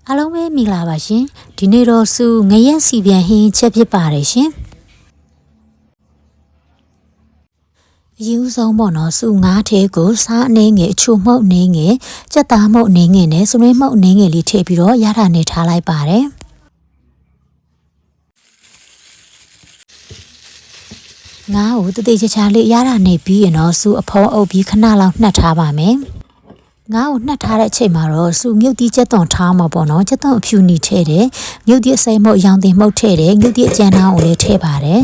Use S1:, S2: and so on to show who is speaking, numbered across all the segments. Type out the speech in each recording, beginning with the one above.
S1: အားလုံးပဲမင်္ဂလာပါရှင်ဒီနေ့တော့စုငရက်စီပြန်ဟင်းချက်ဖြစ်ပါတယ်ရှင်အယူဆုံးပေါ့နော်စုငါးထဲကိုစားအနေငယ်အချိုမှုန့်အနေငယ်ကြက်သားမှုန့်အနေငယ်နဲ့စရွေးမှုန့်အနေငယ်လေးထည့်ပြီးတော့ရတာနေထားလိုက်ပါတယ်ငါ့ကိုတသေးချာချာလေးရတာနေပြီးရင်တော့စုအဖုံးအုပ်ပြီးခဏလောက်နှက်ထားပါမယ်ငါ့ကိုနှက်ထားတဲ့အချိန်မှာတော့စုမြုပ်တီးချက်သွန်ထားမှာပေါ့နော်ချက်သွန်အဖြူနီထည့်တယ်မြုပ်တီးအစိမ်းမှုတ်ရောင်တင်မှုတ်ထည့်တယ်မြုပ်တီးအကျန်းထောင်းကိုလည်းထည့်ပါတယ်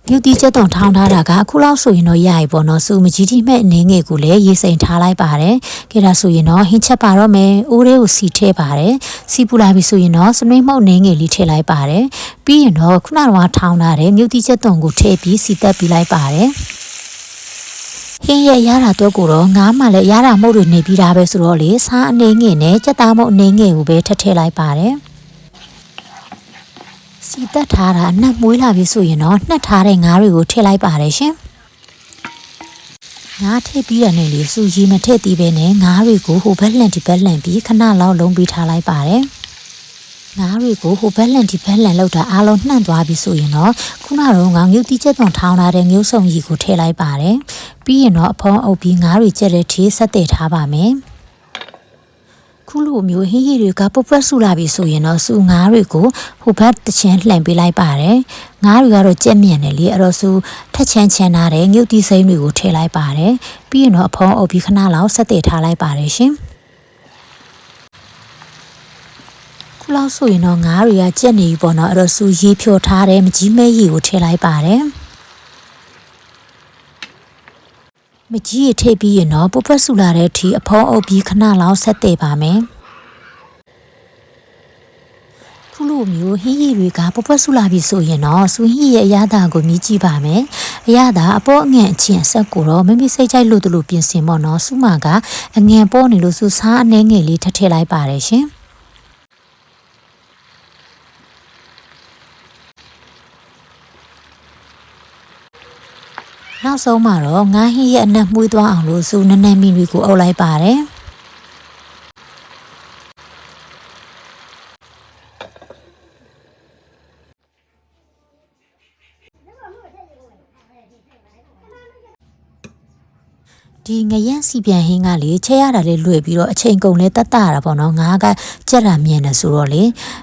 S1: မြုပ်တီးချက်သွန်ထောင်းထားတာကအခုလောက်ဆိုရင်တော့ရပြီပေါ့နော်စုမကြီးတိမဲ့အနေငယ်ကိုလည်းရေစိမ်ထားလိုက်ပါတယ်ကြည့်ဒါဆိုရင်တော့ဟင်းချက်ပါတော့မယ်အိုးလေးကိုစီထည့်ပါတယ်စီပူလာပြီဆိုရင်တော့စနွေးမှုတ်အနေငယ်လေးထည့်လိုက်ပါတယ်ပြီးရင်တော့ခုနကထောင်းထားတဲ့မြုပ်တီးချက်သွန်ကိုထည့်ပြီးစီတက်ပြီးလိုက်ပါတယ်ဟင်းရဲ့ရတာတော့ကိုတော့ငါးမှလည်းရတာမဟုတ်လို့နေပြီးတာပဲဆိုတော့လေစားအနေငယ်နဲ့ကြက်သားမုတ်အနေငယ်ကိုပဲထည့်လိုက်ပါတယ်စီတက်ထားတာနှက်မွေးလာပြီဆိုရင်တော့နှက်ထားတဲ့ငါးတွေကိုထည့်လိုက်ပါတယ်ရှင်ငါးထည့်ပြီးရနေလေစူရီမထည့်သေးပဲနဲ့ငါးတွေကိုဟိုဘက်လန်ဒီဘက်လန်ပြီးခဏလောက်လုံးပြီးထားလိုက်ပါတယ်ငါးတွေကိုဟိုဘက်လန်ဒီဘက်လန်လောက်တာအားလုံးနှံ့သွားပြီဆိုရင်တော့ခုနကတော့ငါမြုပ်တီးချက်သွန်ထောင်းထားတဲ့မျိုးစုံကြီးကိုထည့်လိုက်ပါတယ်ပြီးရင်တော့အဖုံးအုပ်ပြီးငါးတွေကြက်တဲ့ထီးဆက်တည်ထားပါမယ်ခုလိုမျိုးဟင်းရည်တွေကပုတ်ပွက်ဆူလာပြီဆိုရင်တော့စူငါးတွေကိုဟိုဘက်တစ်ချမ်းလှန်ပေးလိုက်ပါတယ်ငါးတွေကတော့ကြက်မြန်တယ်လေအဲ့တော့စူထက်ချမ်းချမ်းထားတဲ့မြုပ်တီးစိမ်းတွေကိုထည့်လိုက်ပါတယ်ပြီးရင်တော့အဖုံးအုပ်ပြီးခဏလောက်ဆက်တည်ထားလိုက်ပါတယ်ရှင်လောက်ဆိုရင်တော့ငါးတွေကကြက်နေပြီပေါ့နော်အဲ့တော့စူရေဖြော်ထားတဲ့မကြီးမဲရေကိုထည့်လိုက်ပါတယ်မကြီးရထည့်ပြီးရင်တော့ပုတ်ပွက်ဆူလာတဲ့အထိအဖုံးအုပ်ပြီးခဏလောက်ဆက်တည်ပါမယ်ခုလိုမျိုးဟင်းရည်တွေကပုတ်ပွက်ဆူလာပြီဆိုရင်တော့စူဟင်းရဲ့အရသာကိုမြည်ကြည့်ပါမယ်အရသာအပေါ်အငန်အချင်းဆက်ကိုတော့မိမိစိတ်ကြိုက်လို့တို့လို့ပြင်ဆင်ပေါ့နော်စူမကအငန်ပေါ်နေလို့စူစားအနှဲငယ်လေးထည့်လိုက်ပါတယ်ရှင်နောက်ဆုံးမှာတော့ငါးဟင်းရဲ့အနက်မှုသွားအောင်လို့စူနည်းမီတွေကိုအုပ်လိုက်ပါတယ်ဒီငရက်စီပြန်ဟင်းကလေချက်ရတာလေးလွယ်ပြီးတော့အချိန်ကုန်လဲတတ်တာတာပေါ့နော်ငါးကကြက်တာမြင်တယ်ဆိုတော့လေ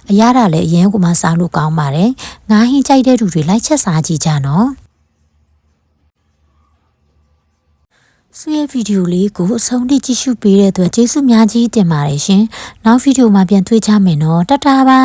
S1: အရတာလည်းအရင်ကမှစားလို့ကောင်းပါတယ်ငါးဟင်းကြိုက်တဲ့သူတွေလိုက်ချက်စားကြည့်ကြနော်ဆွေးဗီဒီယိုလေးကိုအဆုံးထိကြည့်ရှုပေးတဲ့အတွက်ကျေးဇူးများကြီးတင်ပါတယ်ရှင်နောက်ဗီဒီယိုမှာပြန်တွေ့ကြမယ်နော်တတားပါ